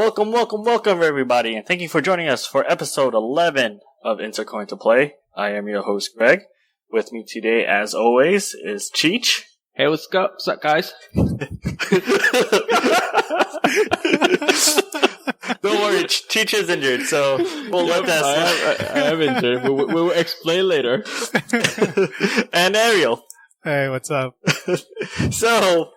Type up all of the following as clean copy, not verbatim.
Welcome, everybody, and thank you for joining us for episode 11 of Insert Coin to Play. I am your host, Greg. With me today, as always, is Cheech. Hey, what's up, guys? Don't worry, Cheech is injured, so we'll let that slide. I am injured. We'll explain later. And Ariel. Hey, what's up? So,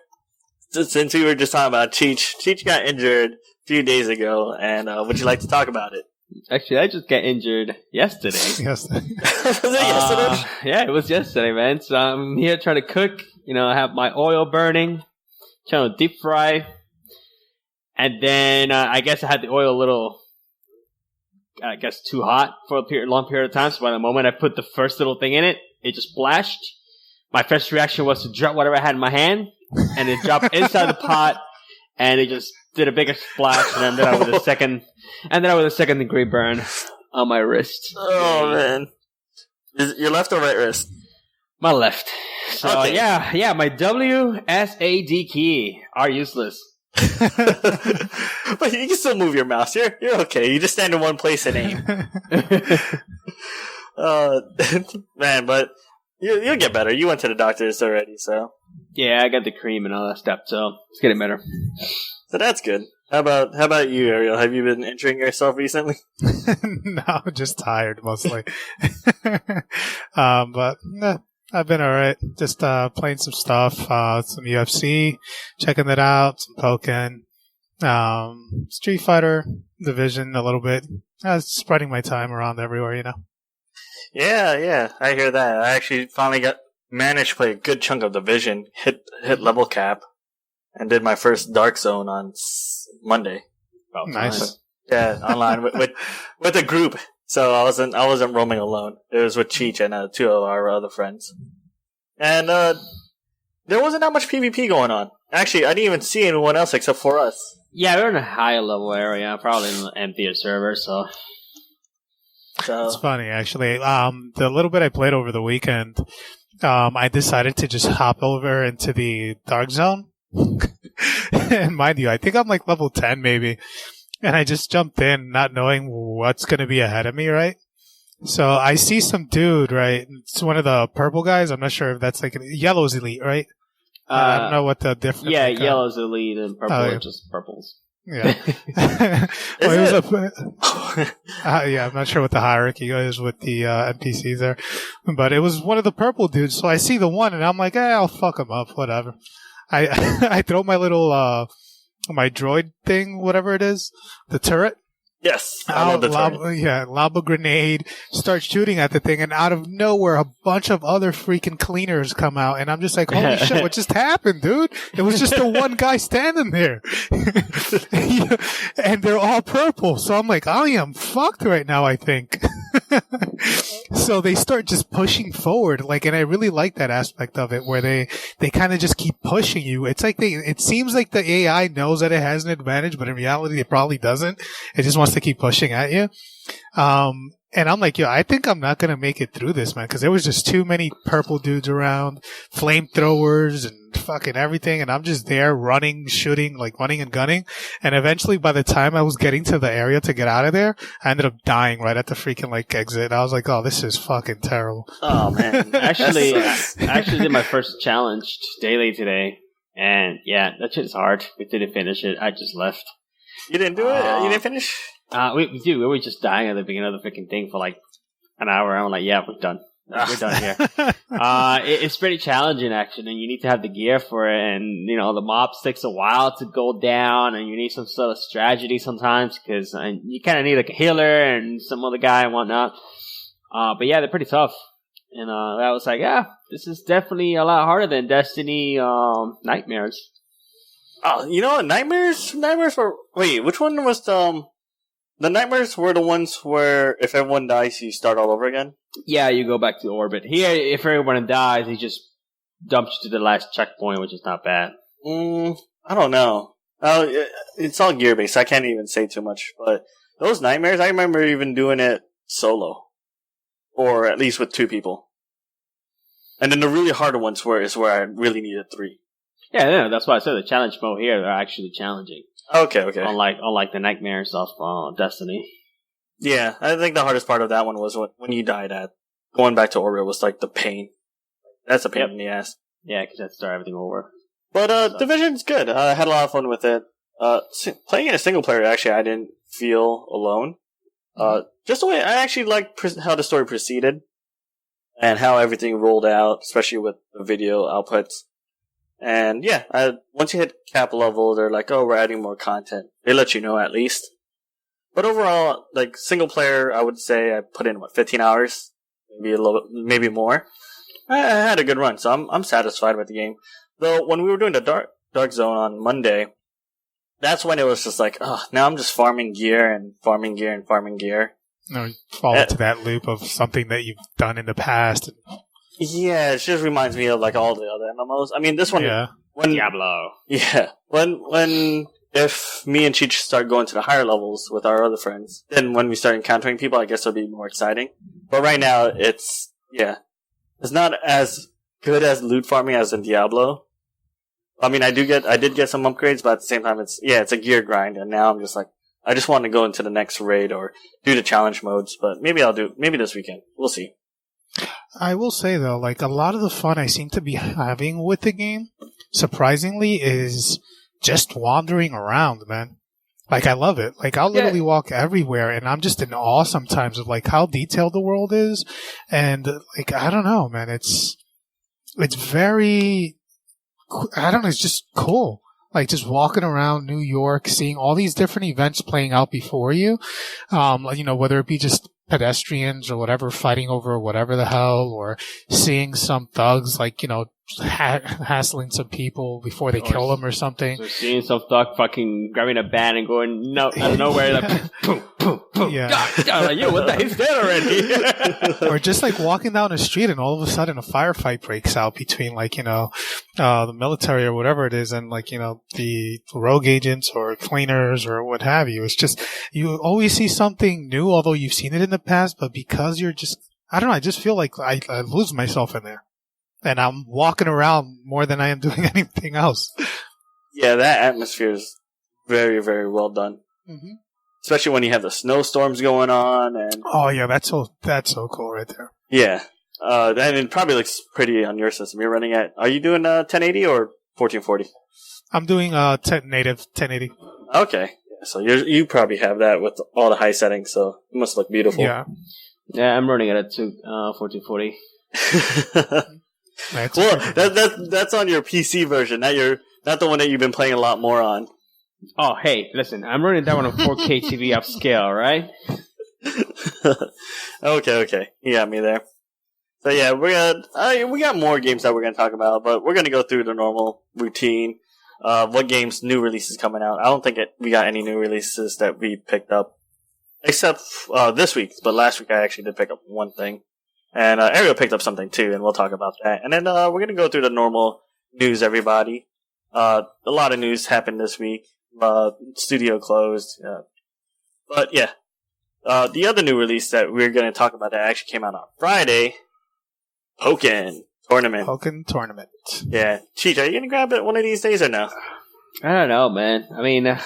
since we were just talking about Cheech got injured a few days ago, and would you like to talk about it? Actually, I just got injured yesterday. Was it yesterday? Yeah, it was yesterday, man. So I'm here trying to cook. I have my oil burning, trying to deep fry. And then I guess I had the oil a little, too hot for a long period of time. So by the moment I put the first little thing in it, it just splashed. My first reaction was to drop whatever I had in my hand, and it dropped inside the pot, and it just did a bigger splash, and I ended up with a second degree burn on my wrist. Oh man, is your left or right wrist? My left. So okay. yeah, my WSAD key are useless. But you can still move your mouse. You're okay. You just stand in one place and aim. Man, but you'll get better. You went to the doctors already, so. Yeah, I got the cream and all that stuff, so it's getting better. So that's good. How about you, Ariel? Have you been injuring yourself recently? No, just tired mostly. But I've been alright. Just playing some stuff, some UFC, checking that out, some Pokken, Street Fighter, Division a little bit. Spreading my time around everywhere, Yeah, I hear that. I actually finally managed to play a good chunk of Division, hit level cap, and did my first Dark Zone on Monday. Oh, nice. Yeah, online with a group. So I wasn't roaming alone. It was with Cheech and two of our other friends. And there wasn't that much PvP going on. Actually, I didn't even see anyone else except for us. Yeah, we're in a higher level area, probably in an emptier server, so. It's funny, actually. The little bit I played over the weekend, I decided to just hop over into the Dark Zone. And mind you, I think I'm like level 10 maybe. And I just jumped in not knowing what's going to be ahead of me, right? So I see some dude, right? It's one of the purple guys. I'm not sure if that's like yellow's elite, right? I don't know what the difference is. Yeah, yellow's elite and purple are just purples. Yeah. Yeah, I'm not sure what the hierarchy is with the NPCs there. But it was one of the purple dudes. So I see the one and I'm like, I'll fuck him up, whatever. I throw my little, my droid thing, whatever it is, the turret. Yes, I love the turret. Lob a grenade, start shooting at the thing, and out of nowhere, a bunch of other freaking cleaners come out, and I'm just like, holy shit, what just happened, dude? It was just the one guy standing there. And they're all purple, so I'm like, I am fucked right now, I think. So they start just pushing forward, and I really like that aspect of it, where they kind of just keep pushing you. It's like it seems like the AI knows that it has an advantage, but in reality, it probably doesn't. It just wants to keep pushing at you. And I'm like, I think I'm not going to make it through this, man, because there was just too many purple dudes around, flamethrowers and fucking everything, and I'm just there running, shooting, running and gunning. And eventually, by the time I was getting to the area to get out of there, I ended up dying right at the freaking exit. I was like, oh, this is fucking terrible. Oh, man. I actually did my first challenge daily today, and yeah, that shit's hard. We didn't finish it. I just left. You didn't do it? You didn't finish? We were just dying at the beginning of the freaking thing for an hour. I'm like, yeah, we're done. We're done here. It's pretty challenging, actually, and you need to have the gear for it, and, the mobs takes a while to go down, and you need some sort of strategy sometimes, because you kind of need a healer and some other guy and whatnot. But yeah, they're pretty tough. And I was like, yeah, this is definitely a lot harder than Destiny Nightmares. Oh, you know what? Nightmares were... Wait, which one was the Nightmares were the ones where if everyone dies, you start all over again? Yeah, you go back to orbit. Here, if everyone dies, he just dumps you to the last checkpoint, which is not bad. I don't know. It's all gear-based. I can't even say too much. But those Nightmares, I remember even doing it solo. Or at least with two people. And then the really harder ones is where I really needed three. Yeah, that's why I said the challenge mode here are actually challenging. Okay. Unlike the nightmares of Destiny. Yeah, I think the hardest part of that one was when you died at going back to Oreo was like the pain. That's a pain in the ass. Yeah, because you have to start everything over. But Division's good. I had a lot of fun with it. Playing in a single player, actually, I didn't feel alone. Just the way I actually liked how the story proceeded and how everything rolled out, especially with the video outputs. And yeah, once you hit cap level, they're like, "Oh, we're adding more content." They let you know at least. But overall, like single player, I would say I put in 15 hours, maybe more. I had a good run, so I'm satisfied with the game. Though when we were doing the Dark Zone on Monday, that's when it was just like, oh, now I'm just farming gear and farming gear and farming gear. No, you fall into that loop of something that you've done in the past. Yeah, it just reminds me of like all the other MMOs. I mean, this one, Diablo. Yeah, if me and Cheech start going to the higher levels with our other friends, then when we start encountering people, I guess it'll be more exciting. But right now, it's not as good as loot farming as in Diablo. I mean, I did get some upgrades, but at the same time, it's a gear grind, and now I'm just like, I just want to go into the next raid or do the challenge modes, but maybe this weekend. We'll see. I will say though, like a lot of the fun I seem to be having with the game, surprisingly, is just wandering around, man. Like I love it. Like I'll literally walk everywhere, and I'm just in awe sometimes of like how detailed the world is, and like I don't know, man. It's very, I don't know. It's just cool. Like just walking around New York, seeing all these different events playing out before you. Whether it be just pedestrians or whatever fighting over whatever the hell, or seeing some thugs like hassling some people before they kill them or something. So seeing some thug fucking grabbing a bat and going out of nowhere, like boom, boom, boom. Yeah. Like, yo, what the heck's that already? Or just like walking down the street and all of a sudden a firefight breaks out between the military or whatever it is and the rogue agents or cleaners or what have you. It's just, you always see something new, although you've seen it in the past, but because you're just, I don't know, I just feel like I lose myself in there. And I'm walking around more than I am doing anything else. Yeah, that atmosphere is very, very well done. Mm-hmm. Especially when you have the snowstorms going on. And oh, yeah, that's so cool right there. Yeah. And it probably looks pretty on your system. You're running are you doing 1080 or 1440? I'm doing native 1080. Okay. So you probably have that with all the high settings, so it must look beautiful. Yeah. Yeah, I'm running it at 1440. That's on your PC version, not the one that you've been playing a lot more on. Oh, hey, listen, I'm running that one on 4K TV upscale, right? Okay, you got me there. So yeah, we got more games that we're gonna talk about, but we're gonna go through the normal routine. What games, new releases coming out? I don't think we got any new releases that we picked up, except this week. But last week I actually did pick up one thing. And Ariel picked up something too, and we'll talk about that. And then we're going to go through the normal news, everybody. A lot of news happened this week. Studio closed. But yeah, the other new release that we're going to talk about that actually came out on Friday, Pokken Tournament. Pokken Tournament. Yeah. Cheech, are you going to grab it one of these days or no? I don't know, man. I mean, I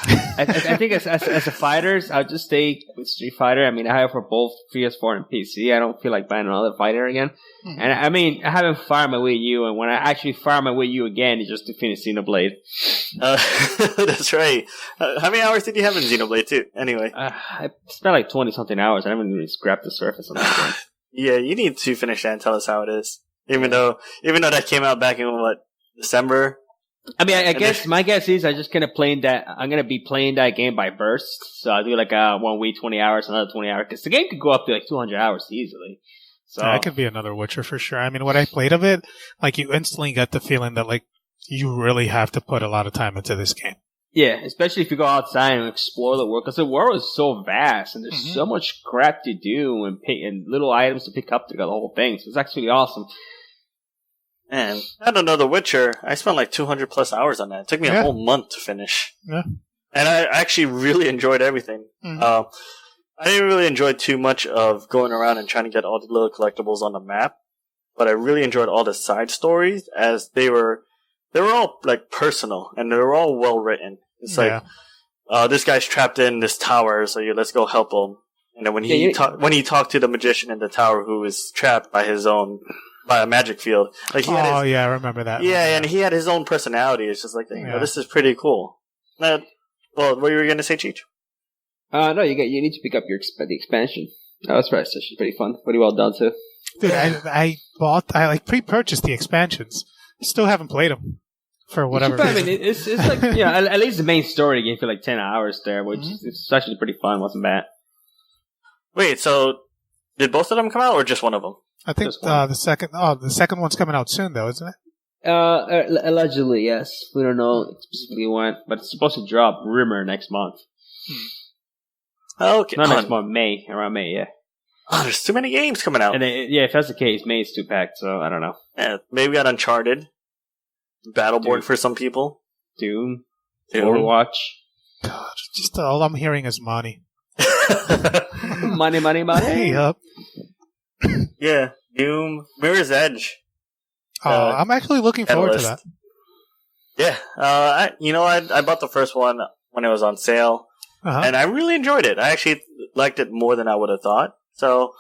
think as a fighters, I'll just stay with Street Fighter. I mean, I have for both PS4 and PC. I don't feel like buying another fighter again. Mm-hmm. And I mean, I haven't fired my Wii U, and when I actually fire my Wii U again, it's just to finish Xenoblade. That's right. How many hours did you have in Xenoblade 2? Anyway, I spent like 20-something hours. I haven't really scrapped the surface on that game. Yeah, you need to finish that and tell us how it is. Even though that came out back in December. I mean, I guess my guess is I'm gonna be playing that game by bursts. So I'll do like 1 week, 20 hours, another 20 hours. Because the game could go up to like 200 hours easily. So that could be another Witcher for sure. I mean, what I played of it, like you instantly get the feeling that like you really have to put a lot of time into this game. Yeah, especially if you go outside and explore the world, because the world is so vast and there's so much crap to do and little items to pick up to go the whole thing. So it's actually awesome. Man, I don't know, The Witcher, I spent like 200 plus hours on that. It took me a whole month to finish. Yeah. And I actually really enjoyed everything. Mm-hmm. I didn't really enjoy too much of going around and trying to get all the little collectibles on the map, but I really enjoyed all the side stories as they were all like personal and they were all well written. It's like this guy's trapped in this tower, so let's go help him. And then when he talked to the magician in the tower who was trapped by a magic field, like I remember that. Yeah, and he had his own personality. It's just like, this is pretty cool. Well, what were you going to say, Cheech? No, you need to pick up the expansion. That was pretty fun. Pretty well done too. Dude, I pre-purchased the expansions. Still haven't played them for whatever reason. I mean, it's like at least the main story game for like 10 hours there, which is actually pretty fun. Wasn't bad. Wait, so did both of them come out or just one of them? I think the second one's coming out soon, though, isn't it? Allegedly, yes. We don't know specifically when, but it's supposed to drop rumor next month. Okay, not next month, around May, yeah. Oh, there's too many games coming out. And if that's the case, May is too packed, so I don't know. Yeah, maybe we got Uncharted, Battleborn for some people, Doom, Overwatch. God, just all I'm hearing is money. Money. Yep. Yeah, Doom, Mirror's Edge. I'm actually looking forward to that. Yeah, I bought the first one when it was on sale, and I really enjoyed it. I actually liked it more than I would have thought. So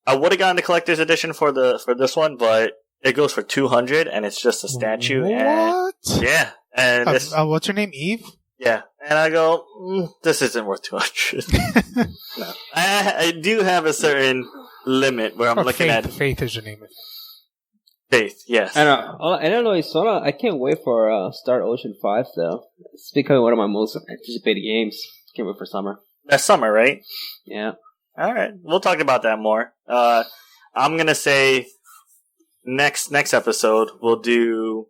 I would have gotten the collector's edition for this one, but it goes for $200, and it's just a statue. What? And what's her name? Eve? Yeah, and I go, this isn't worth $200. No, I do have a certain limit where I'm looking at. Faith is your name. Faith, yes. I don't know. I can't wait for Star Ocean 5 though. It's becoming one of my most anticipated games. Can't wait for summer. That's summer, right? Yeah. All right, we'll talk about that more. I'm gonna say next episode we'll do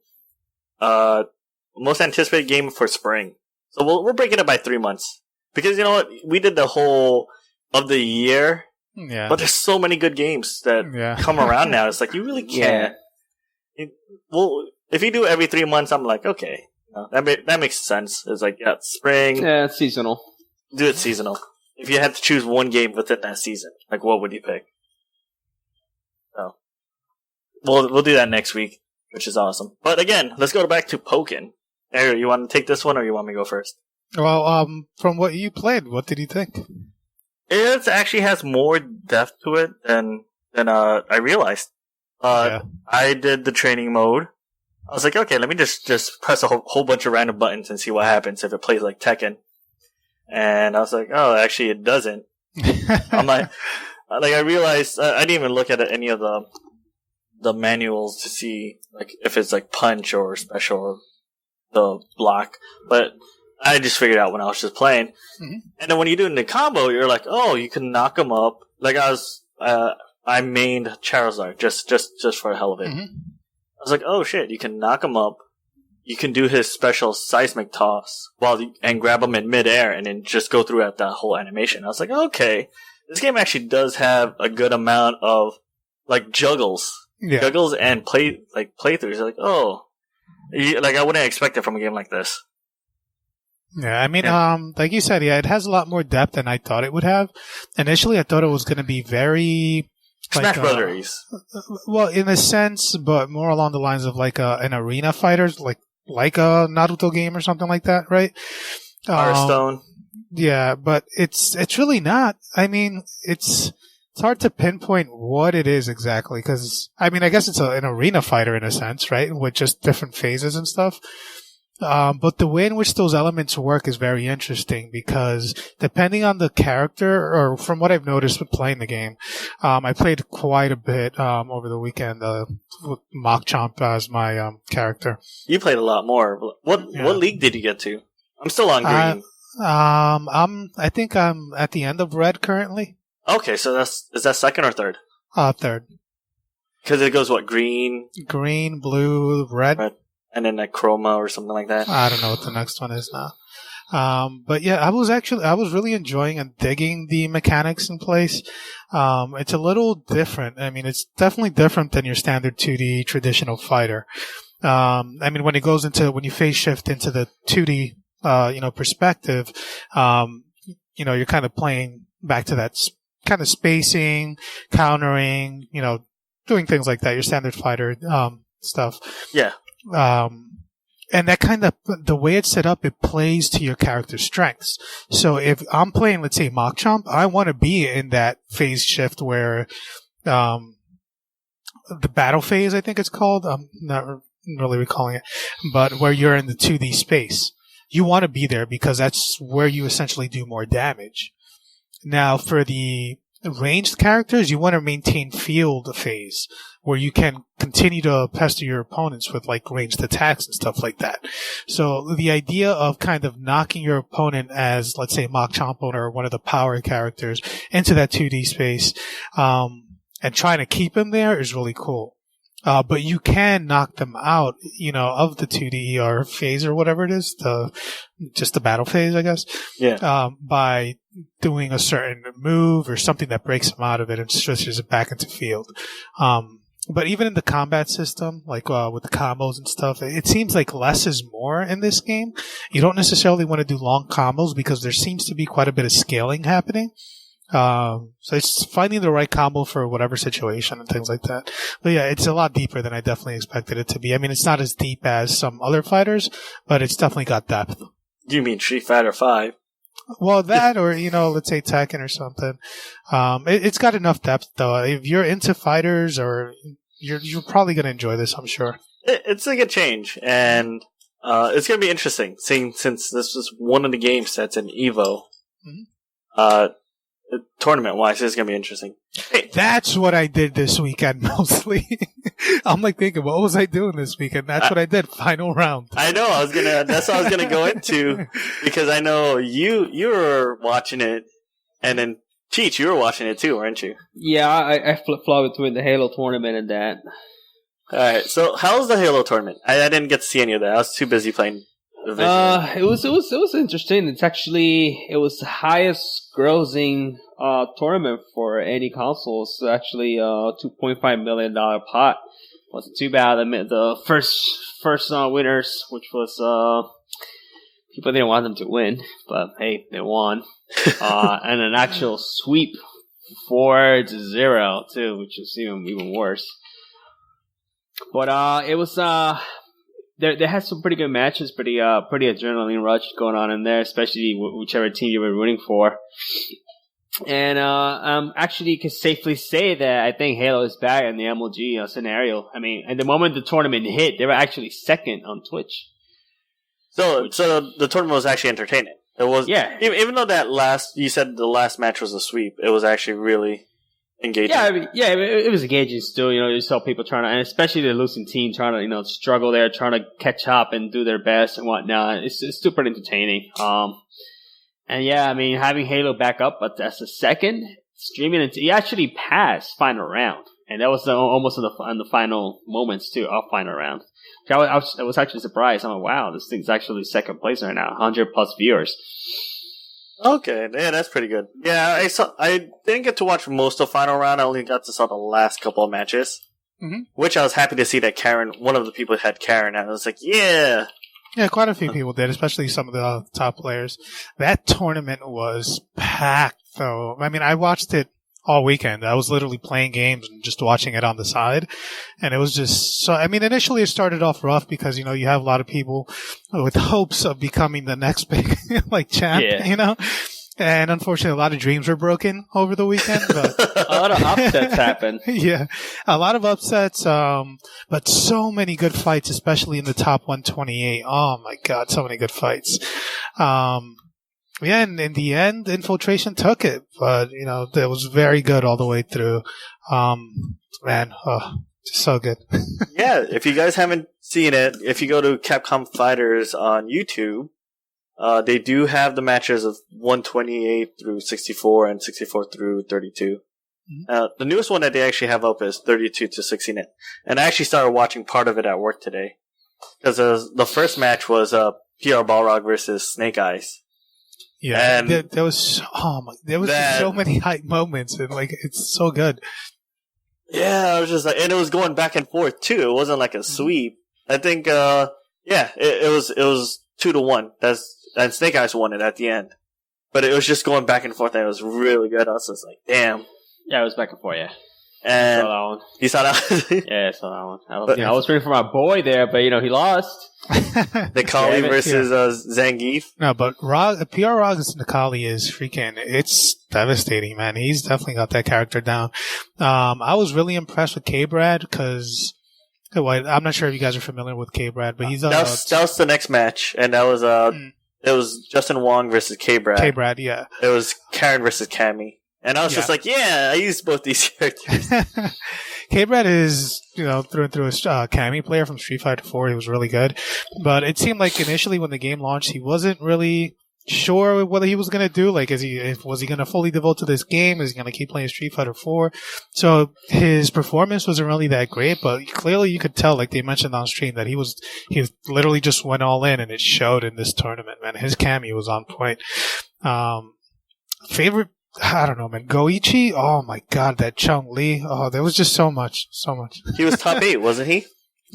most anticipated game for spring. So we'll break it up by 3 months because you know what, we did the whole of the year. Yeah. But there's so many good games that come around now. It's like you really can't. Well, if you do every 3 months, I'm like, okay, that makes sense. It's like spring. Yeah, it's seasonal. Do it seasonal. If you had to choose one game within that season, like what would you pick? So, we'll do that next week, which is awesome. But again, let's go back to Pokken. Eric, you want to take this one, or you want me to go first? Well, from what you played, what did you think? It actually has more depth to it than I realized. I did the training mode. I was like, okay, let me just press a whole bunch of random buttons and see what happens if it plays like Tekken. And I was like, oh, actually, it doesn't. I'm like I realized I didn't even look at any of the manuals to see like if it's like punch or special or the block, but I just figured out when I was just playing. Mm-hmm. And then when you're doing the combo, you're like, oh, you can knock them up. Like I mained Charizard just for the hell of it. Mm-hmm. I was like, oh shit, you can knock him up. You can do his special seismic toss and grab him in midair and then just go through at that whole animation. I was like, okay, this game actually does have a good amount of like juggles and playthroughs. Like, oh, like I wouldn't expect it from a game like this. Yeah, I mean, like you said, it has a lot more depth than I thought it would have. Initially, I thought it was going to be very Smash Brothers. Well, in a sense, but more along the lines of like an arena fighter, like a Naruto game or something like that, right? Hearthstone. Yeah, but it's really not. I mean, it's hard to pinpoint what it is exactly because I mean, I guess it's an arena fighter in a sense, right? With just different phases and stuff. But the way in which those elements work is very interesting because depending on the character, or from what I've noticed with playing the game, I played quite a bit over the weekend with Mach-Chomp as my character. You played a lot more. What league did you get to? I'm still on green. I think I'm at the end of red currently. Okay, so is that second or third? Third. Because it goes what, green, blue, red. And then like Chroma or something like that. I don't know what the next one is now. But yeah, I was really enjoying and digging the mechanics in place. It's a little different. I mean, it's definitely different than your standard 2D traditional fighter. I mean, when you phase shift into the 2D, perspective, you're kind of playing back to that kind of spacing, countering, doing things like that, your standard fighter, stuff. Yeah. And that kind of, the way it's set up, it plays to your character's strengths. So if I'm playing, let's say, Mach-Chomp, I want to be in that phase shift where, the battle phase, I think it's called. I'm not really recalling it, but where you're in the 2D space. You want to be there because that's where you essentially do more damage. Now, for the ranged characters, you want to maintain field phase, where you can continue to pester your opponents with like ranged attacks and stuff like that. So the idea of kind of knocking your opponent as, let's say, Mach-Chomp or one of the power characters into that 2D space, and trying to keep him there is really cool. But you can knock them out, of the 2D or phase or whatever it is, just the battle phase, I guess. Yeah. By doing a certain move or something that breaks them out of it and switches it back into field. But even in the combat system, like with the combos and stuff, it seems like less is more in this game. You don't necessarily want to do long combos because there seems to be quite a bit of scaling happening. So it's finding the right combo for whatever situation and things like that. But yeah, it's a lot deeper than I definitely expected it to be. I mean, it's not as deep as some other fighters, but it's definitely got depth. You mean Street Fighter 5? Well, that or, let's say Tekken or something. It's got enough depth though. If you're into fighters or you're probably going to enjoy this, I'm sure. It's a good change, and it's going to be interesting seeing since this was one of the games that's in Evo. Mm-hmm. Tournament-wise, it's going to be interesting. Hey. That's what I did this weekend, mostly. I'm like thinking, what was I doing this weekend? That's what I did. Final round. I know. That's what I was going to go into, because I know you were watching it, and then, Cheech, you were watching it too, weren't you? Yeah, I flip-flop between the Halo tournament and that. Alright, so how's the Halo tournament? I didn't get to see any of that. I was too busy playing the video. It was interesting. It was the highest grossing tournament for any console. It's actually $2.5 million pot. Wasn't too bad. The first winners, which was people didn't want them to win, but hey, they won. And an actual sweep 4-0 too, which is even worse. But it was they had some pretty good matches, pretty adrenaline rush going on in there, especially whichever team you were rooting for. And actually can safely say that I think Halo is back in the MLG scenario. I mean, at the moment the tournament hit, they were actually second on Twitch. So the tournament was actually entertaining. It was, yeah. Even though you said the last match was a sweep, it was actually really engaging. Yeah, it was engaging still. You saw people trying to, and especially the losing team trying to, struggle there, trying to catch up and do their best and whatnot. It's still pretty entertaining. And yeah, I mean, having Halo back up, but as a second streaming, he actually passed final round, and that was almost in the final moments too of final round. I was actually surprised. I'm like, wow, this thing's actually second place right now, 100 plus viewers. Okay, yeah, that's pretty good. Yeah, I didn't get to watch most of final round. I only got to saw the last couple of matches, which I was happy to see that one of the people had Karen, and I was like, yeah. Yeah, quite a few people did, especially some of the top players. That tournament was packed, though. I mean, I watched it all weekend. I was literally playing games and just watching it on the side. And it was just so, I mean, initially it started off rough because, you have a lot of people with hopes of becoming the next big, champ, And unfortunately, a lot of dreams were broken over the weekend. But a lot of upsets happened. Yeah, a lot of upsets, but so many good fights, especially in the top 128. Oh my God, so many good fights. Yeah, and in the end, Infiltration took it, but it was very good all the way through. Just so good. Yeah, if you guys haven't seen it, if you go to Capcom Fighters on YouTube, they do have the matches of 128 through 64 and 64 through 32. Mm-hmm. The newest one that they actually have up is 32 to 69. And I actually started watching part of it at work today. Because the first match was PR Balrog versus Snake Eyes. Yeah, and there was so many hype moments, and it's so good. Yeah, I was just and it was going back and forth too. It wasn't like a sweep. I think, it was 2-1. And Snake Eyes won it at the end, but it was just going back and forth, and it was really good. I was just like, damn. Yeah, it was back and forth. Yeah. And saw that one. You saw that? Yeah, I saw that one. I was rooting for my boy there, but he lost. Nikali versus Zangief. No, but PR Rog's Nikali is freaking, it's devastating, man. He's definitely got that character down. I was really impressed with K-Brad because, I'm not sure if you guys are familiar with K-Brad, but he's that was the next match, and that was it was Justin Wong versus K-Brad. K-Brad, yeah. It was Karen versus Cammy. And I was just like, yeah, I used both these characters. K-Brad is, through and through a Cammy player from Street Fighter 4. He was really good. But it seemed like initially when the game launched, he wasn't really sure what he was going to do. Like, was he going to fully devote to this game? Is he going to keep playing Street Fighter 4? So his performance wasn't really that great, but clearly you could tell, like they mentioned on stream, that he literally just went all in, and it showed in this tournament, man. His Cammy was on point. Favorite, I don't know, man. Goichi? Oh my god, that Chung Li. Oh, there was just so much. He was top 8, wasn't he?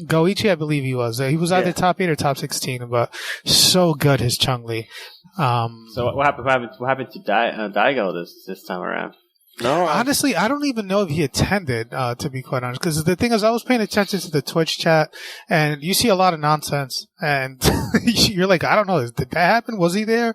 Goichi, I believe he was. He was either top 8 or top 16, but so good, his Chung Li. So what happened to Daigo this time around? No, honestly, I don't even know if he attended, to be quite honest. Because the thing is, I was paying attention to the Twitch chat, and you see a lot of nonsense. And you're like, I don't know, did that happen? Was he there?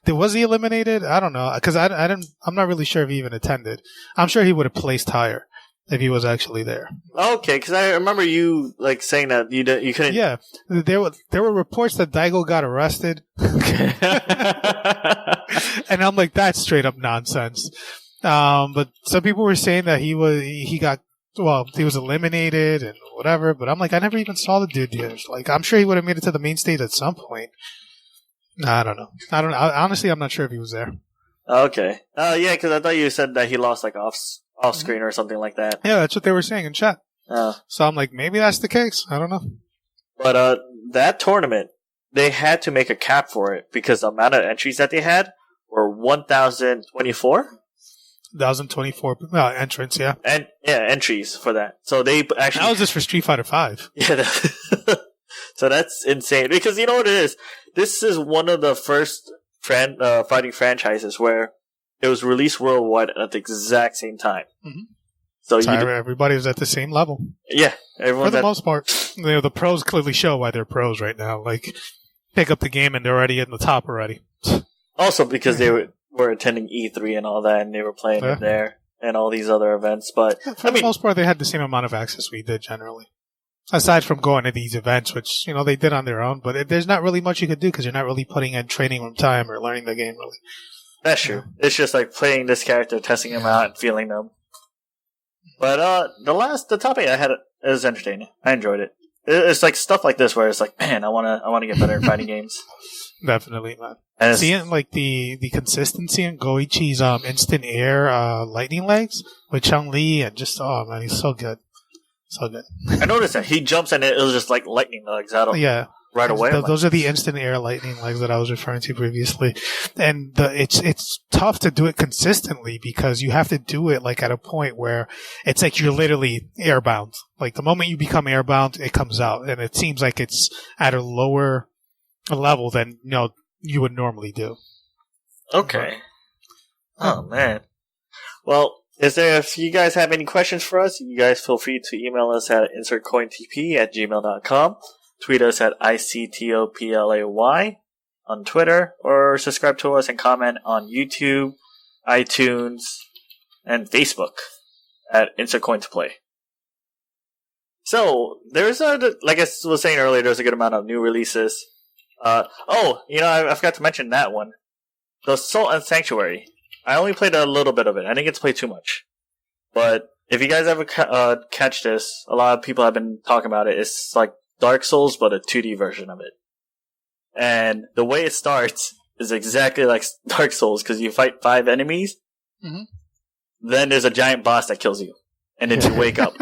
Was he eliminated? I don't know, because I'm not really sure if he even attended. I'm sure he would have placed higher if he was actually there. Okay, because I remember you saying that you couldn't. Yeah, there were reports that Daigo got arrested, and I'm like, that's straight up nonsense. But some people were saying that he was eliminated and whatever, but I'm like, I never even saw the dude there. Like, I'm sure he would have made it to the main stage at some point. I don't know. Honestly, I'm not sure if he was there. Okay. Yeah, because I thought you said that he lost off screen or something like that. Yeah, that's what they were saying in chat. So I'm like, maybe that's the case. I don't know. But that tournament, they had to make a cap for it because the amount of entries that they had were 1,024. 1,024 entrants, yeah. And entries for that. So they actually... That was just for Street Fighter 5. Yeah. So that's insane. Because you know what it is? This is one of the first fighting franchises where it was released worldwide at the exact same time. Mm-hmm. So everybody was at the same level. Yeah. For the most part. The pros clearly show why they're pros right now. Like, pick up the game and they're already in the top already. Also because they were attending E3 and all that, and they were playing it there and all these other events. But for the most part, they had the same amount of access we did generally. Aside from going to these events, which they did on their own, but there's not really much you could do because you're not really putting in training room time or learning the game really. That's true. It's just like playing this character, testing him out, and feeling them. But the top 8 I had, it was entertaining. I enjoyed it. It's like stuff like this where it's like, man, I want to get better in fighting games. Definitely, man. And seeing like the consistency in Goichi's instant air lightning legs with Chun-Li, and just man, he's so good. So good. I noticed that he jumps and it was just like lightning legs out of right away. Those are the instant air lightning legs that I was referring to previously. And it's tough to do it consistently because you have to do it like at a point where it's like you're literally airbound. Like the moment you become airbound, it comes out, and it seems like it's at a lower level than you would normally do. Okay. Oh man. Well, if you guys have any questions for us, you guys feel free to email us at insertcointp@gmail.com, tweet us at ICTOPLAY on Twitter, or subscribe to us and comment on YouTube, iTunes, and Facebook at InsertCoinToPlay. So, there's like I was saying earlier, there's a good amount of new releases. I forgot to mention that one. The Assault and Sanctuary. I only played a little bit of it. I didn't get to play too much. But if you guys ever catch this, a lot of people have been talking about it. It's like Dark Souls, but a 2D version of it. And the way it starts is exactly like Dark Souls, because you fight 5 enemies. Mm-hmm. Then there's a giant boss that kills you. And then you wake up.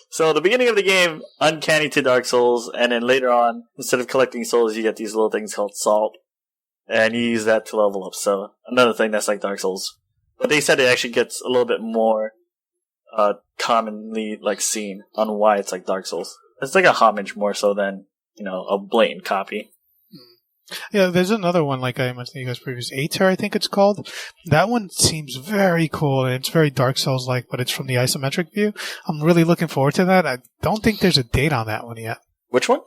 So the beginning of the game, uncanny to Dark Souls, and then later on, instead of collecting souls, you get these little things called salt. And you use that to level up. So another thing that's like Dark Souls. But they said it actually gets a little bit more commonly seen on why it's like Dark Souls. It's like a homage more so than, a blatant copy. Yeah, there's another one, like I mentioned to you guys previously, Aether, I think it's called. That one seems very cool, and it's very Dark Souls-like, but it's from the isometric view. I'm really looking forward to that. I don't think there's a date on that one yet. Which one?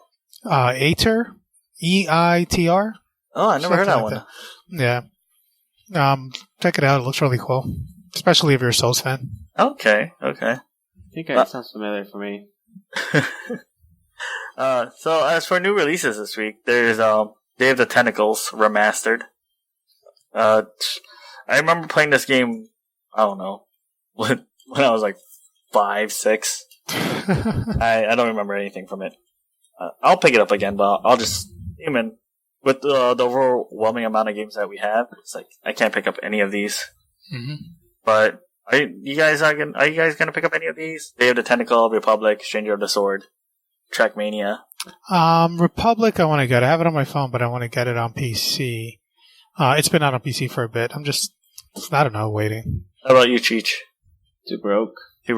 Aether, EITR. Oh, I never heard that one. Yeah. Check it out. It looks really cool, especially if you're a Souls fan. Okay. I think that sounds familiar for me. So as for new releases this week, there's Day of the Tentacles remastered. I remember playing this game, I don't know, when I was like 5, 6. I don't remember anything from it. I'll pick it up again, but I'll just, even with the overwhelming amount of games that we have, it's like I can't pick up any of these. Mm-hmm. But are you guys gonna pick up any of these? Day of the Tentacle, Republic, Stranger of the Sword, Trackmania. Republic, I want to get. I have it on my phone, but I want to get it on PC. It's been out on PC for a bit. I'm just, I don't know, waiting. How about you, Cheech? Too broke. I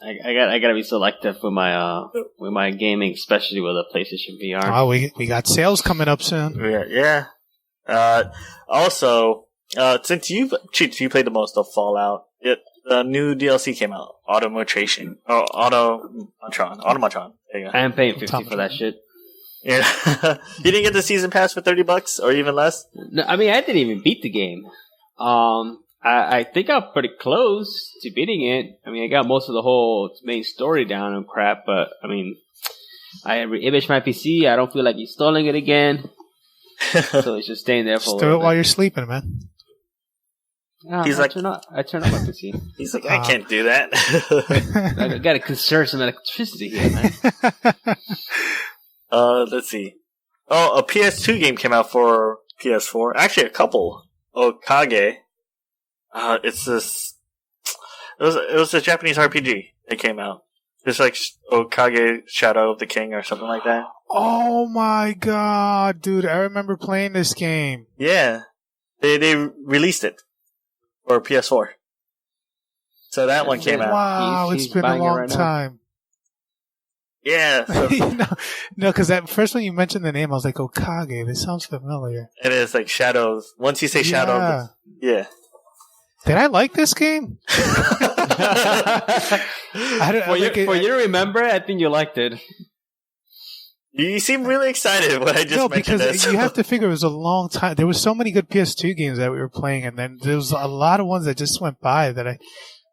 gotta be selective with my gaming, especially with a PlayStation VR. Oh, we got sales coming up soon. Yeah. Also, since you played the most of Fallout, the new DLC came out, Automatron. There you go. I am paying $50 for that shit. Yeah, you didn't get the season pass for $30 or even less. No, I mean, I didn't even beat the game. I think I'm pretty close to beating it. I mean, I got most of the whole main story down and crap, but I mean, I imaged my PC. I don't feel like installing it again, so it's just staying there for. Just do it while you're sleeping, man. He's I turn on my PC. He's like, I can't do that. I got to conserve some electricity here, man. Let's see. Oh, a PS2 game came out for PS4. Actually, a couple. Okage. It's this. It was a Japanese RPG that came out. It's like Okage Shadow of the King or something like that. Oh my god, dude! I remember playing this game. Yeah, they released it for PS4. So that one came out. Wow, it's been a long time. Yeah. So no, because at first when you mentioned the name, I was like, Okage. This sounds familiar. It is like Shadows. Once you say Shadow, yeah. Did I like this game? For you to remember, I think you liked it. You seem really excited when I just mentioned this. You have to figure it was a long time. There were so many good PS2 games that we were playing, and then there was a lot of ones that just went by that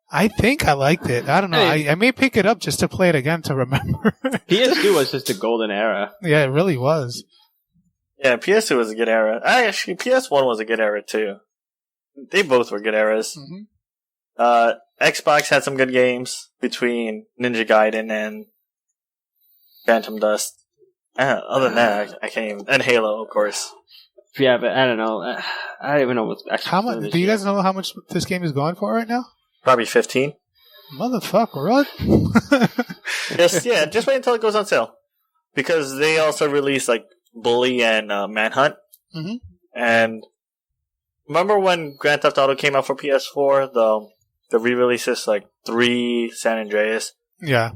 I think I liked it. I don't know. I may pick it up just to play it again to remember. PS2 was just a golden era. Yeah, it really was. Yeah, PS2 was a good era. Actually, PS1 was a good era too. They both were good eras. Mm-hmm. Xbox had some good games between Ninja Gaiden and Phantom Dust. Other than that, I can't even. And Halo, of course. Yeah, but I don't know. I don't even know what's actually. How much? Do you guys know how much this game is going for right now? Probably 15. Motherfucker, what? Just wait until it goes on sale. Because they also released like Bully and Manhunt. Mm-hmm. And remember when Grand Theft Auto came out for PS4? The re-releases like 3 San Andreas. Yeah.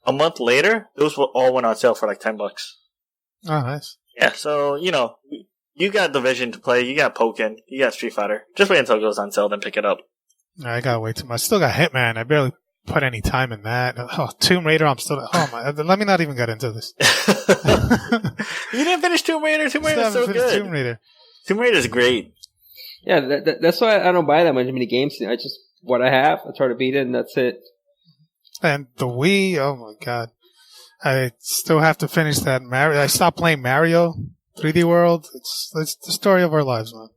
A month later, those all went on sale for like $10. Oh, nice. Yeah, so you got Division to play, you got Pokken, you got Street Fighter. Just wait until it goes on sale, then pick it up. I gotta wait too much. Still got Hitman. I barely put any time in that. Oh, Tomb Raider. I'm still. Oh my! Let me not even get into this. You didn't finish Tomb Raider. Tomb Raider's so good. Tomb Raider's great. Yeah, that's why I don't buy that many games. I just what I have. I try to beat it, and that's it. And the Wii. Oh my god! I still have to finish that Mario. I stopped playing Mario 3D World. It's the story of our lives, man.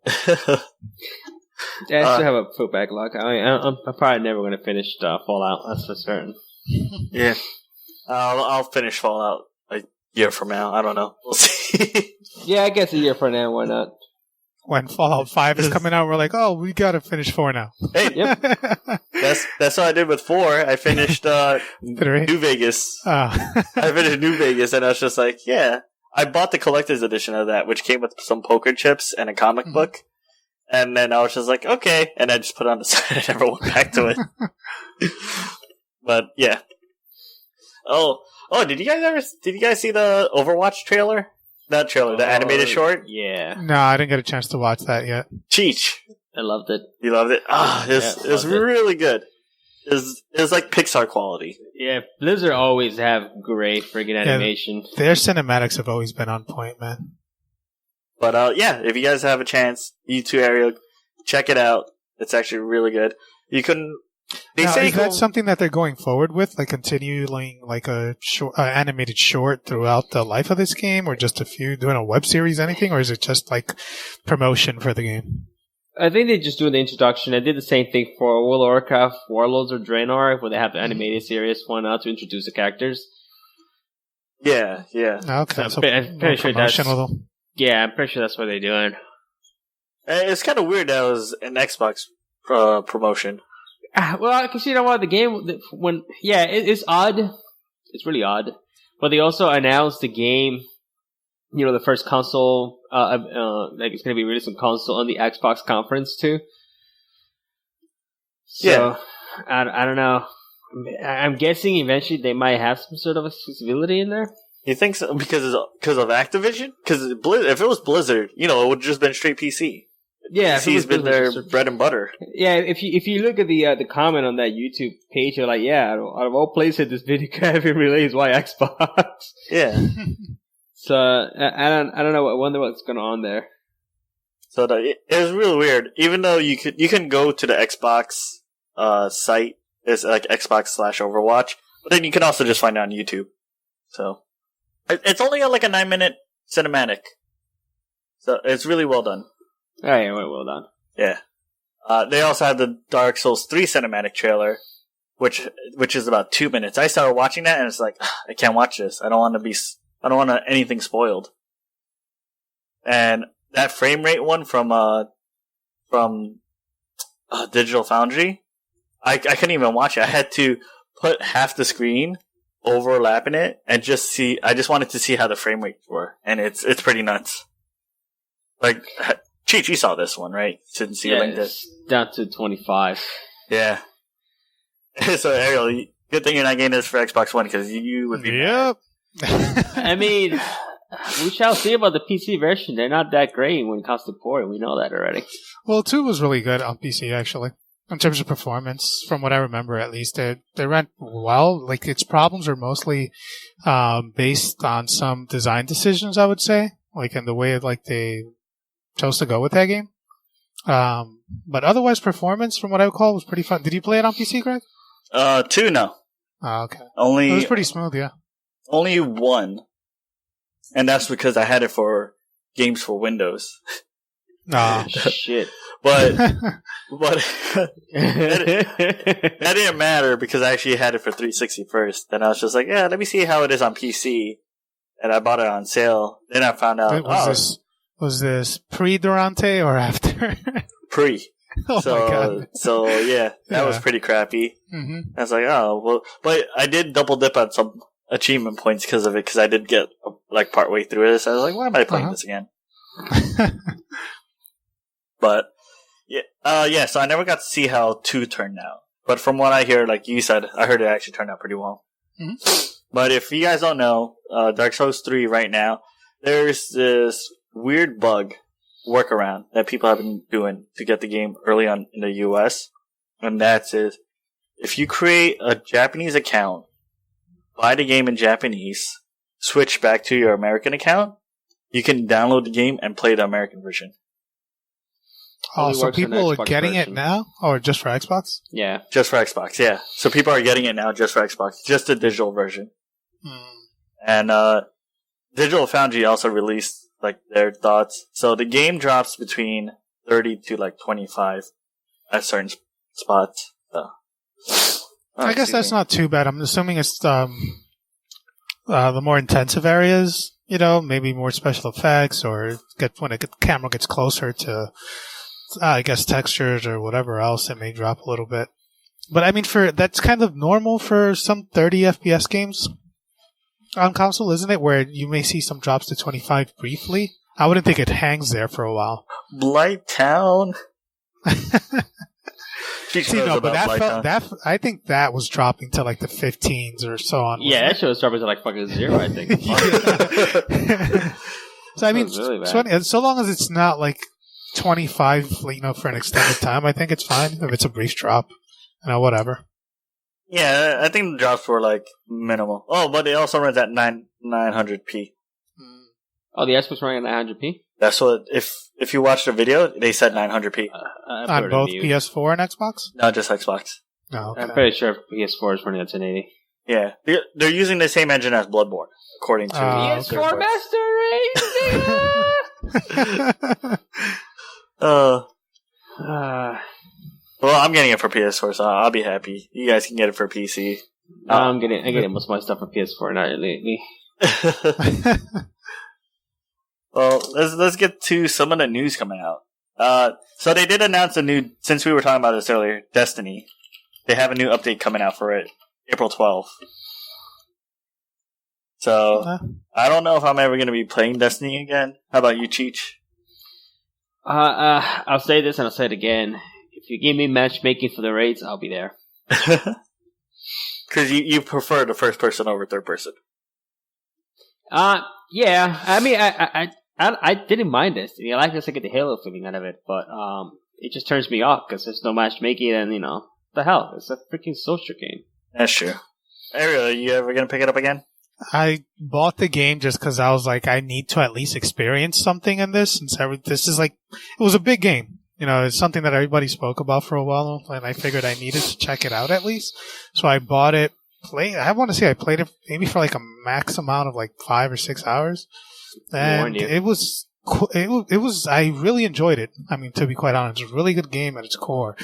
Yeah, I still have a full backlog. I'm probably never going to finish Fallout. That's for certain. Yeah, I'll finish Fallout a year from now. I don't know. We'll see. Yeah, I guess a year from now. Why not? When Fallout 5 is coming out, we're like, oh, we got to finish 4 now. Hey, yep. That's what I did with 4. I finished New Vegas. I finished New Vegas, and I was just like, yeah. I bought the collector's edition of that, which came with some poker chips and a comic book. And then I was just like, okay. And I just put it on the side. I never went back to it. But, yeah. Oh, did you guys see the Overwatch trailer? That trailer, the animated short. Yeah, No, I didn't get a chance to watch that yet. Cheech. I loved it. You loved it? It was really good. It was like Pixar quality. Yeah, Blizzard always have great friggin' animation. Their cinematics have always been on point, man. But if you guys have a chance, you two, Ariel, check it out. It's actually really good. You couldn't. Is that something that they're going forward with, like continuing like a short, animated short throughout the life of this game, or just doing a web series, anything, or is it just like promotion for the game? I think they just do the introduction. I did the same thing for World of Warcraft, Warlords or Draenor, where they have the animated series one out to introduce the characters. Yeah. Okay, so I'm pretty sure that's... Yeah, I'm pretty sure that's what they're doing. It's kind of weird that it was an Xbox promotion. Well, because you know what, the game, it's odd. It's really odd. But they also announced the game, the first console, like it's going to be released on console on the Xbox conference too. So, I don't know. I'm guessing eventually they might have some sort of accessibility in there. You think so? Because of Activision? Because if it was Blizzard, it would have just been straight PC. Yeah, PC's been their bread and butter. Yeah, if you look at the comment on that YouTube page, you're like, yeah, out of all places, this video could have been released. Why Xbox? Yeah. So I don't know. I wonder what's going on there. So it was really weird. Even though you can go to the Xbox site, it's like Xbox/Overwatch, but then you can also just find it on YouTube. So it's only got like a 9-minute cinematic. So it's really well done. Oh, yeah, well done. Yeah. They also had the Dark Souls 3 cinematic trailer, which is about 2 minutes. I started watching that and it's like, I can't watch this. I don't want anything spoiled. And that frame rate one from Digital Foundry, I couldn't even watch it. I had to put half the screen overlapping it and just see. I just wanted to see how the frame rates were, and it's pretty nuts. Like, Cheech, you saw this one, right? Didn't see it like this. Down to 25. Yeah. So Ariel, good thing you're not getting this for Xbox One because you would be. Yep. I mean, we shall see about the PC version. They're not that great when it comes to port. We know that already. Well, 2 was really good on PC, actually. In terms of performance, from what I remember at least, they ran well. Like, its problems are mostly based on some design decisions, I would say. Like, in the way they chose to go with that game. But otherwise, performance, from what I recall, was pretty fun. Did you play it on PC, Greg? 2, no. Oh, okay. It was pretty smooth, yeah. Only 1. And that's because I had it for games for Windows. Oh, shit. But that didn't matter because I actually had it for 360 first. Then I was just like, yeah, let me see how it is on PC. And I bought it on sale. Then I found out, was this pre-Durante or after? Pre. Oh my God. So yeah, that was pretty crappy. Mm-hmm. I was like, oh, well, but I did double dip on some achievement points because of it, because I did get like part way through it. So I was like, why am I playing this again? But yeah, so I never got to see how 2 turned out. But from what I hear, like you said, I heard it actually turned out pretty well. Mm-hmm. But if you guys don't know, Dark Souls 3 right now, there's this weird bug workaround that people have been doing to get the game early on in the US. And that's if you create a Japanese account, buy the game in Japanese, switch back to your American account, you can download the game and play the American version. Oh, so people are getting it now? Or just for Xbox? Yeah. Just for Xbox, yeah. So people are getting it now just for Xbox. Just the digital version. And Digital Foundry also released like their thoughts. So the game drops between 30 to like 25 at certain spots. So. I guess that's not too bad. I'm assuming it's the more intensive areas, maybe more special effects, or when the camera gets closer to, I guess, textures or whatever else, it may drop a little bit. But I mean, that's kind of normal for some 30 FPS games on console, isn't it? Where you may see some drops to 25 briefly. I wouldn't think it hangs there for a while. Blight Town. See, no, but I think that was dropping to like the 15s or so on. Yeah, that shit was dropping to like fucking 0, I think. So I mean, That's really bad. so long as it's not like 25, for an extended time, I think it's fine. If it's a brief drop, whatever. Yeah, I think the drops were like minimal. Oh, but it also runs at 900p. Oh, the Xbox running at 900p? That's what, if you watch the video, they said 900p. On both PS4 and Xbox? No, just Xbox. Oh, okay. I'm pretty sure PS4 is running at 1080. Yeah. They're using the same engine as Bloodborne, according to PS4 Master Race! Well, I'm getting it for PS4, so I'll be happy. You guys can get it for PC. I'm getting most of my stuff for PS4 now lately. Well, let's get to some of the news coming out. So they did announce since we were talking about this earlier, Destiny. They have a new update coming out for it, April 12th. So, I don't know if I'm ever going to be playing Destiny again. How about you, Cheech? I'll say this and I'll say it again. If you give me matchmaking for the raids, I'll be there. Because you prefer the first person over third person. Yeah. I mean, I didn't mind this. I like this. I get the Halo feeling out of it, but it just turns me off because there's no matchmaking, and what the hell? It's a freaking social game. That's true. Ariel, are you ever gonna pick it up again? I bought the game just because I was like, I need to at least experience something in this. Since this is like, it was a big game. It's something that everybody spoke about for a while, and I figured I needed to check it out at least. So I bought it. I want to say I played it maybe for like a max amount of like 5 or 6 hours, and it was I really enjoyed it. I mean, to be quite honest, it's a really good game at its core,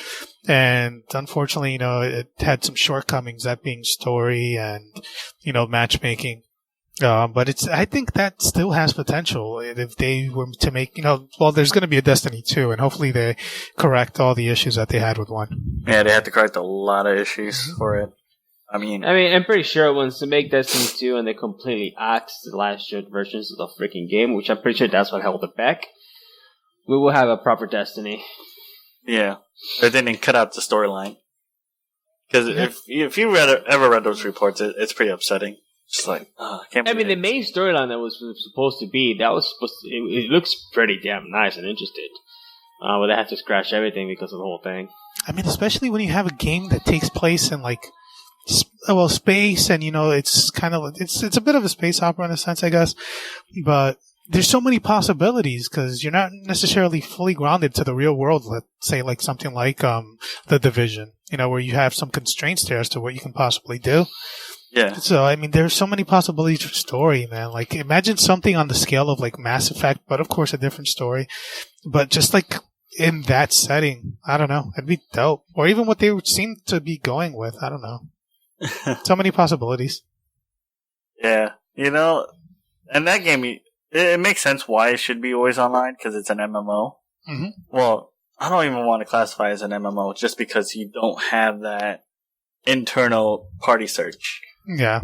and unfortunately, it had some shortcomings, that being story and matchmaking. But I think that still has potential if they were to make, there's going to be a Destiny 2, and hopefully they correct all the issues that they had with 1. Yeah, they had to correct a lot of issues for it. I mean, I'm pretty sure once they make Destiny 2 and they completely axe the last gen versions of the freaking game, which I'm pretty sure that's what held it back, we will have a proper Destiny. Yeah. But then they cut out the storyline. Because if you ever read those reports, it's pretty upsetting. Just like, I can't believe the main storyline that was supposed to be, it looks pretty damn nice and interesting. But they had to scratch everything because of the whole thing. I mean, especially when you have a game that takes place in like, space, and it's kind of it's a bit of a space opera in a sense, I guess. But there's so many possibilities because you're not necessarily fully grounded to the real world. Let's say like something like The Division, where you have some constraints there as to what you can possibly do. Yeah. So I mean, there's so many possibilities for story, man. Like imagine something on the scale of like Mass Effect, but of course a different story. But just like in that setting, I don't know, it'd be dope. Or even what they seem to be going with, I don't know. So many possibilities. Yeah. And that game, it makes sense why it should be always online, because it's an MMO. Mm-hmm. Well, I don't even want to classify it as an MMO just because you don't have that internal party search. Yeah.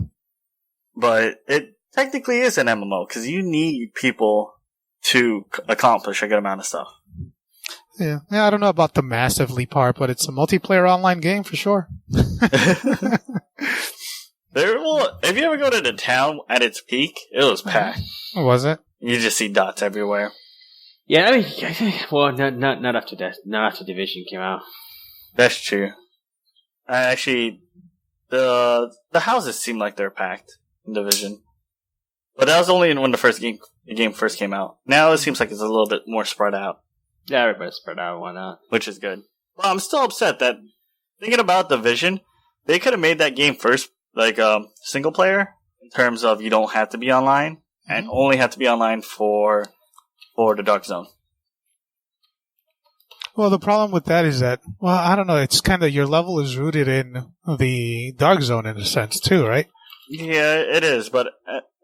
But it technically is an MMO because you need people to accomplish a good amount of stuff. Yeah, I don't know about the massively part, but it's a multiplayer online game for sure. If you ever go to the town at its peak, it was packed. Was it? You just see dots everywhere. Yeah, I mean, well, not after that, not after Division came out. That's true. Actually, the houses seem like they're packed in Division, but that was only when the game first came out. Now it seems like it's a little bit more spread out. Yeah, everybody's spread out. Why not? Which is good. Well, I'm still upset that thinking about Division, they could have made that game first, like single player, in terms of you don't have to be online and only have to be online for the Dark Zone. Well, the problem with that is that, I don't know, it's kind of, your level is rooted in the Dark Zone in a sense too, right? Yeah, it is, but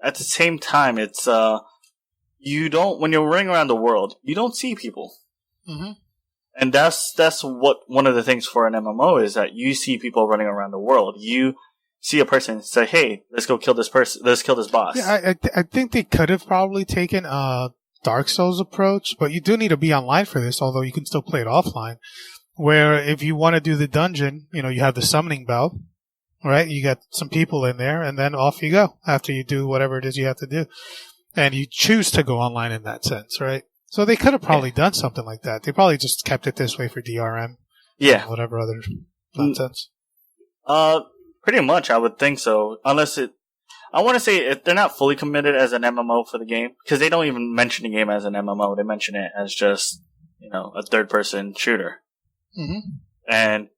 at the same time, it's, you don't, when you're running around the world, you don't see people. Mm-hmm. And that's what one of the things for an MMO is, that you see people running around the world. You see a person, say, hey, let's go kill this person, let's kill this boss. Yeah, I think they could have probably taken Dark Souls approach, but you do need to be online for this, although you can still play it offline. Where if you want to do the dungeon, you have the summoning bell, right? You got some people in there, and then off you go after you do whatever it is you have to do. And you choose to go online in that sense, right? So they could have probably done something like that. They probably just kept it this way for DRM. Yeah. Whatever other nonsense. Pretty much, I would think so. Unless I want to say if they're not fully committed as an MMO for the game, because they don't even mention the game as an MMO. They mention it as just, a third-person shooter. Mm-hmm. And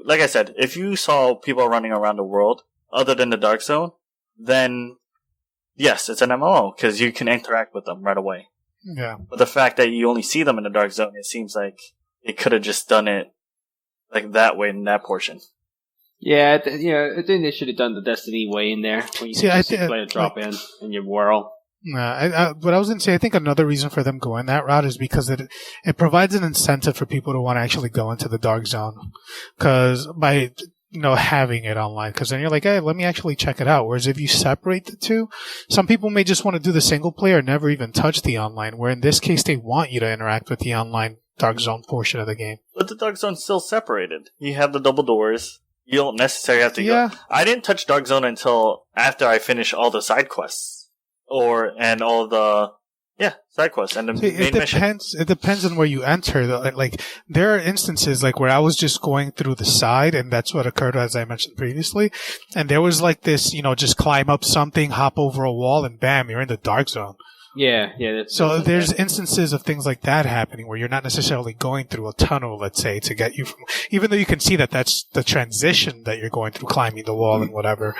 like I said, if you saw people running around the world other than the Dark Zone, then yes, it's an MMO because you can interact with them right away. Yeah. But the fact that you only see them in the Dark Zone, it seems like they could have just done it like that way in that portion. Yeah, I think they should have done the Destiny way in there. When you just play a drop in your world. What I was going to say, I think another reason for them going that route is because it provides an incentive for people to want to actually go into the Dark Zone. Because by having it online, because then you're like, hey, let me actually check it out. Whereas if you separate the two, some people may just want to do the single player and never even touch the online, where in this case they want you to interact with the online Dark Zone portion of the game. But the Dark Zone's still separated. You have the double doors. You don't necessarily have to go. I didn't touch Dark Zone until after I finished all the side quests. And all the side quests and the main mission. It depends on where you enter. Like there are instances like where I was just going through the side, and that's what occurred as I mentioned previously. And there was like this, just climb up something, hop over a wall, and bam, you're in the Dark Zone. Yeah. So there's instances of things like that happening where you're not necessarily going through a tunnel, let's say, to get you from, even though you can see that that's the transition that you're going through, climbing the wall and whatever.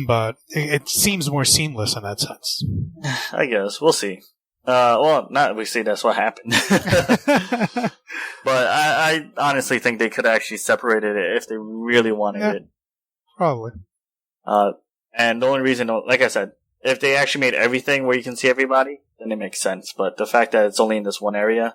But it seems more seamless in that sense. I guess. We'll see. Not we see, that's what happened. But I honestly think they could have actually separated it if they really wanted it. Probably. And the only reason, like I said, if they actually made everything where you can see everybody, then it makes sense. But the fact that it's only in this one area,